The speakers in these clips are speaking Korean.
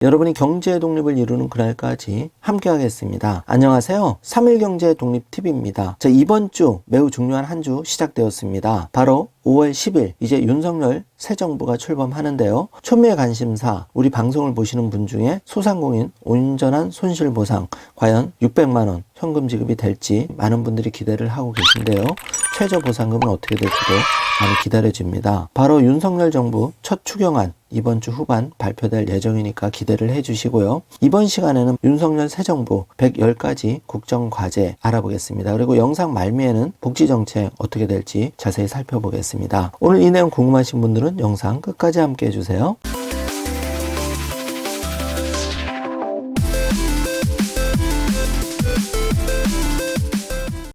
여러분이 경제 독립을 이루는 그날까지 함께 하겠습니다. 안녕하세요. 3일 경제 독립 TV입니다. 자, 이번 주 매우 중요한 한 주 시작되었습니다. 바로 5월 10일 이제 윤석열 새 정부가 출범하는데요. 초미의 관심사, 우리 방송을 보시는 분 중에 소상공인 온전한 손실보상 과연 600만 원 현금 지급이 될지 많은 분들이 기대를 하고 계신데요. 최저보상금은 어떻게 될지도 많이 기다려집니다. 바로 윤석열 정부 첫 추경안 이번 주 후반 발표될 예정이니까 기대를 해주시고요. 이번 시간에는 윤석열 새 정부 110가지 국정과제 알아보겠습니다. 그리고 영상 말미에는 복지정책 어떻게 될지 자세히 살펴보겠습니다. 오늘 이 내용 궁금하신 분들은 영상 끝까지 함께 해주세요.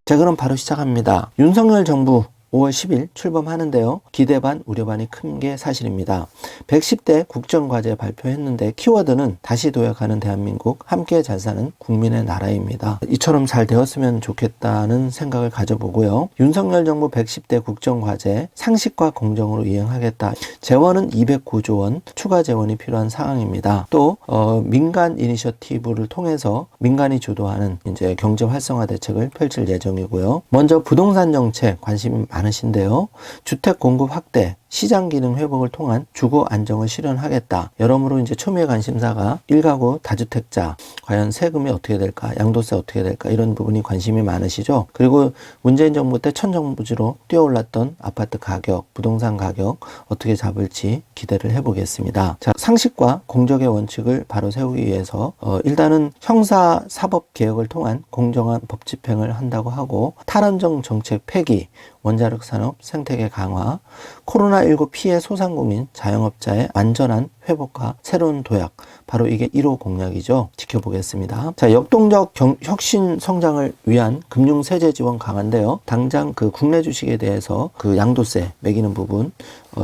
자, 그럼 바로 시작합니다. 윤석열 정부 5월 10일 출범하는데요. 기대 반 우려 반이 큰 게 사실입니다. 110대 국정과제 발표했는데 키워드는 다시 도약하는 대한민국, 함께 잘 사는 국민의 나라입니다. 이처럼 잘 되었으면 좋겠다는 생각을 가져보고요. 윤석열 정부 110대 국정과제 상식과 공정으로 이행하겠다. 재원은 209조 원 추가 재원이 필요한 상황입니다. 또 민간 이니셔티브를 통해서 민간이 주도하는 이제 경제 활성화 대책을 펼칠 예정이고요. 먼저 부동산 정책 관심이 많으신데요. 주택 공급 확대, 시장 기능 회복을 통한 주거 안정을 실현하겠다. 여러모로 이제 초미의 관심사가 1가구 다주택자 과연 세금이 어떻게 될까, 양도세 어떻게 될까 이런 부분이 관심이 많으시죠. 그리고 문재인 정부 때 천정부지로 뛰어올랐던 아파트 가격, 부동산 가격 어떻게 잡을지 기대를 해보겠습니다. 자, 상식과 공정의 원칙을 바로 세우기 위해서 일단은 형사 사법 개혁을 통한 공정한 법 집행을 한다고 하고, 탈원전 정책 폐기, 원자력 산업 생태계 강화, 코로나19 피해 소상공인 자영업자의 안전한 회복과 새로운 도약, 바로 이게 1호 공약이죠. 지켜보겠습니다. 자, 역동적 혁신 성장을 위한 금융 세제 지원 강화인데요. 당장 그 국내 주식에 대해서 그 양도세 매기는 부분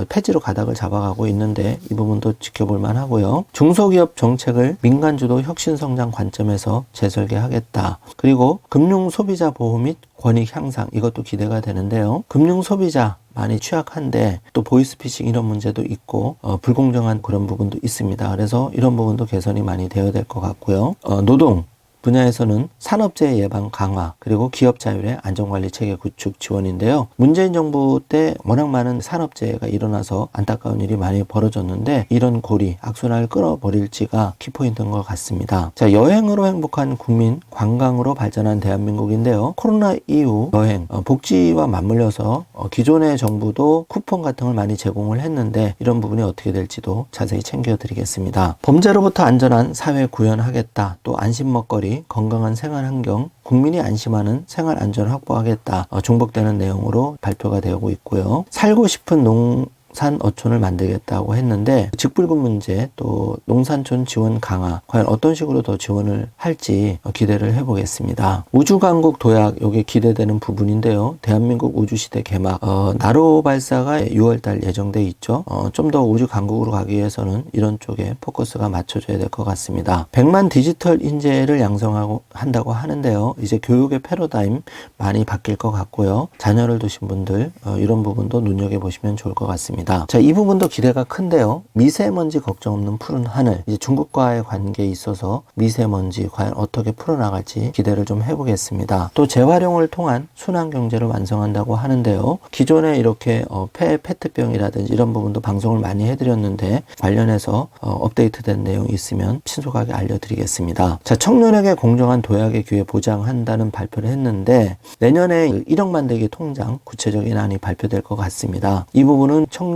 폐지로 가닥을 잡아가고 있는데 이 부분도 지켜볼 만하고요. 중소기업 정책을 민간 주도 혁신 성장 관점에서 재설계하겠다. 그리고 금융 소비자 보호 및 권익 향상, 이것도 기대가 되는데요. 금융 소비자 많이 취약한데 또 보이스피싱 이런 문제도 있고 불공정한 그런 부분도 있습니다. 그래서 이런 부분도 개선이 많이 되어야 될 것 같고요. 노동 분야에서는 산업재해 예방 강화, 그리고 기업 자율의 안전관리 체계 구축 지원인데요. 문재인 정부 때 워낙 많은 산업재해가 일어나서 안타까운 일이 많이 벌어졌는데 이런 고리, 악순환을 끌어버릴지가 키포인트인 것 같습니다. 자, 여행으로 행복한 국민, 관광으로 발전한 대한민국인데요. 코로나 이후 여행, 복지와 맞물려서 기존의 정부도 쿠폰 같은 걸 많이 제공을 했는데 이런 부분이 어떻게 될지도 자세히 챙겨드리겠습니다. 범죄로부터 안전한 사회 구현하겠다. 또 안심 먹거리, 건강한 생활 환경, 국민이 안심하는 생활 안전을 확보하겠다. 중복되는 내용으로 발표가 되고 있고요. 살고 싶은 농산 어촌을 만들겠다고 했는데 직불금 문제, 또 농산촌 지원 강화, 과연 어떤 식으로 더 지원을 할지 기대를 해보겠습니다. 우주강국 도약, 이게 기대되는 부분인데요. 대한민국 우주시대 개막, 나로 발사가 6월달 예정돼 있죠. 좀 더 우주강국으로 가기 위해서는 이런 쪽에 포커스가 맞춰져야 될 것 같습니다. 100만 디지털 인재를 양성하고 한다고 하는데요. 이제 교육의 패러다임 많이 바뀔 것 같고요. 자녀를 두신 분들 이런 부분도 눈여겨보시면 좋을 것 같습니다. 자, 이 부분도 기대가 큰데요. 미세먼지 걱정 없는 푸른 하늘, 이제 중국과의 관계에 있어서 미세먼지 과연 어떻게 풀어나갈지 기대를 좀 해보겠습니다. 또 재활용을 통한 순환경제를 완성한다고 하는데요. 기존에 이렇게 페트병이라든지 이런 부분도 방송을 많이 해드렸는데 관련해서 업데이트된 내용이 있으면 신속하게 알려드리겠습니다. 자, 청년에게 공정한 도약의 기회 보장한다는 발표를 했는데 내년에 1억 만들기 통장 구체적인 안이 발표될 것 같습니다. 이 부분은 청년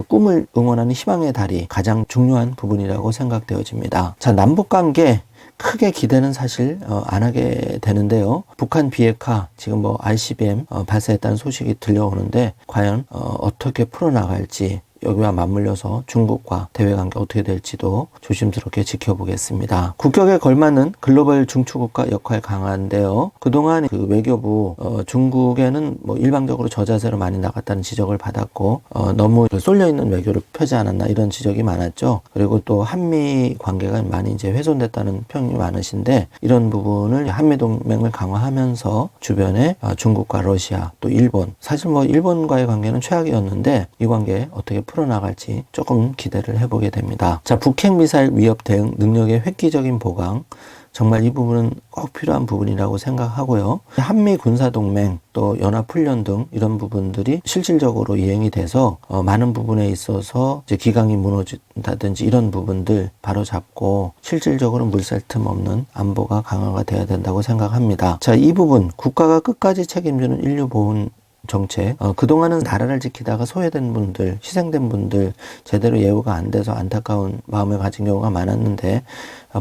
꿈을 응원하는 희망의 달이 가장 중요한 부분이라고 생각되어집니다. 자, 남북관계 크게 기대는 사실 안 하게 되는데요. 북한 비핵화 지금 ICBM 발사했다는 소식이 들려오는데 과연 어떻게 풀어나갈지, 여기와 맞물려서 중국과 대외관계 어떻게 될지도 조심스럽게 지켜보겠습니다. 국격에 걸맞는 글로벌 중추국가 역할 강화인데요. 그동안 그 외교부 중국에는 일방적으로 저자세로 많이 나갔다는 지적을 받았고 너무 쏠려있는 외교를 펴지 않았나 이런 지적이 많았죠. 그리고 또 한미 관계가 많이 이제 훼손됐다는 평이 많으신데 이런 부분을 한미동맹을 강화하면서 주변에 중국과 러시아 또 일본, 사실 일본과의 관계는 최악이었는데 이 관계 어떻게 풀어나갈지 조금 기대를 해보게 됩니다. 자, 북핵 미사일 위협 대응 능력의 획기적인 보강, 정말 이 부분은 꼭 필요한 부분이라고 생각하고요. 한미 군사동맹 또 연합훈련 등 이런 부분들이 실질적으로 이행이 돼서 많은 부분에 있어서 이제 기강이 무너진다든지 이런 부분들 바로 잡고 실질적으로 물샐 틈 없는 안보가 강화가 돼야 된다고 생각합니다. 자, 이 부분 국가가 끝까지 책임지는 인류 보훈 정책, 그동안은 나라를 지키다가 소외된 분들, 희생된 분들 제대로 예우가 안 돼서 안타까운 마음을 가진 경우가 많았는데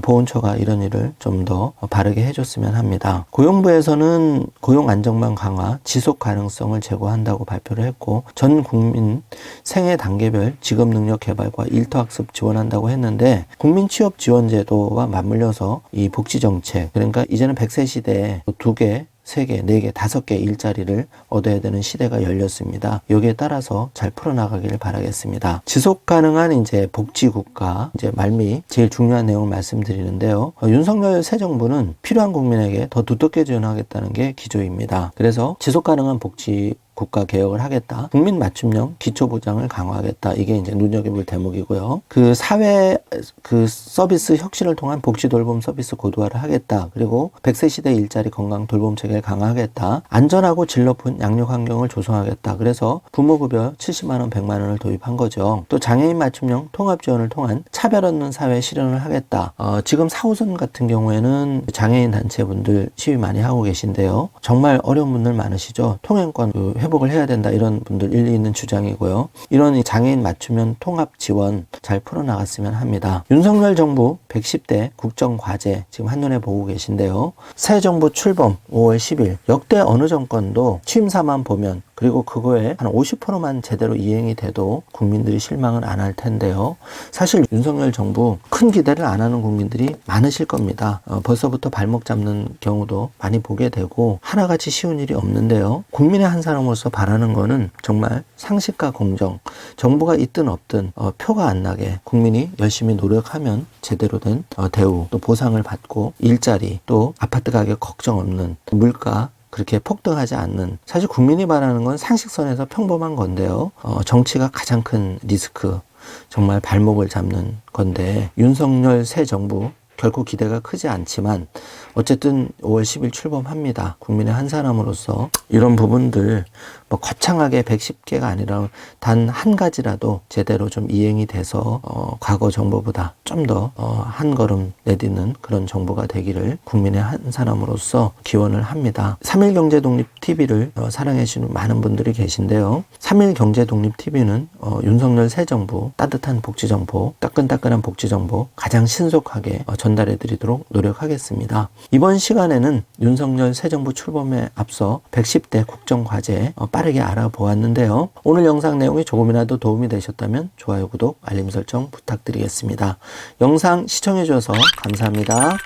보훈처가 이런 일을 좀 더 바르게 해줬으면 합니다. 고용부에서는 고용 안정망 강화, 지속 가능성을 제고한다고 발표를 했고 전 국민 생애 단계별 직업 능력 개발과 일터학습 지원한다고 했는데 국민 취업 지원 제도와 맞물려서 이 복지 정책, 그러니까 이제는 100세 시대에 2개 3개, 4개, 5개 일자리를 얻어야 되는 시대가 열렸습니다. 여기에 따라서 잘 풀어나가기를 바라겠습니다. 지속 가능한 이제 복지국가, 이제 말미 제일 중요한 내용을 말씀드리는데요. 윤석열 새 정부는 필요한 국민에게 더 두텁게 지원하겠다는 게 기조입니다. 그래서 지속 가능한 복지 국가 개혁을 하겠다. 국민 맞춤형 기초보장을 강화하겠다. 이게 이제 눈여겨볼 대목이고요. 그 사회 서비스 혁신을 통한 복지 돌봄 서비스 고도화를 하겠다. 그리고 100세 시대 일자리 건강 돌봄 체계를 강화하겠다. 안전하고 질 높은 양육 환경을 조성하겠다. 그래서 부모급여 70만 원, 100만 원을 도입한 거죠. 또 장애인 맞춤형 통합 지원을 통한 차별 없는 사회 실현을 하겠다. 지금 4호선 같은 경우에는 장애인 단체분들 시위 많이 하고 계신데요. 정말 어려운 분들 많으시죠. 통행권 회복을 해야 된다, 이런 분들 일리 있는 주장이고요. 이런 장애인 맞춤형 통합 지원 잘 풀어나갔으면 합니다. 윤석열 정부 110대 국정과제 지금 한눈에 보고 계신데요. 새 정부 출범 5월 10일 역대 어느 정권도 취임사만 보면, 그리고 그거에 한 50%만 제대로 이행이 돼도 국민들이 실망을 안 할 텐데요. 사실 윤석열 정부 큰 기대를 안 하는 국민들이 많으실 겁니다. 벌써부터 발목 잡는 경우도 많이 보게 되고 하나같이 쉬운 일이 없는데요. 국민의 한 사람으로서 바라는 거는 정말 상식과 공정, 정부가 있든 없든 표가 안 나게 국민이 열심히 노력하면 제대로 된 대우, 또 보상을 받고 일자리, 또 아파트 가격 걱정 없는, 물가 그렇게 폭등하지 않는, 사실 국민이 바라는 건 상식선에서 평범한 건데요. 정치가 가장 큰 리스크, 정말 발목을 잡는 건데 윤석열 새 정부 결코 기대가 크지 않지만 어쨌든 5월 10일 출범합니다. 국민의 한 사람으로서 이런 부분들 뭐 거창하게 110개가 아니라 단 한 가지라도 제대로 좀 이행이 돼서 과거 정부보다 좀 더 한 걸음 내딛는 그런 정부가 되기를 국민의 한 사람으로서 기원을 합니다. 3일 경제독립TV를 사랑해 주시는 많은 분들이 계신데요. 3일 경제독립TV는 윤석열 새 정부 따뜻한 복지정보, 따끈따끈한 복지정보 가장 신속하게 전달해 드리도록 노력하겠습니다. 이번 시간에는 윤석열 새 정부 출범에 앞서 110대 국정과제 빠르게 알아보았는데요. 오늘 영상 내용이 조금이라도 도움이 되셨다면 좋아요, 구독, 알림 설정 부탁드리겠습니다. 영상 시청해 주셔서 감사합니다.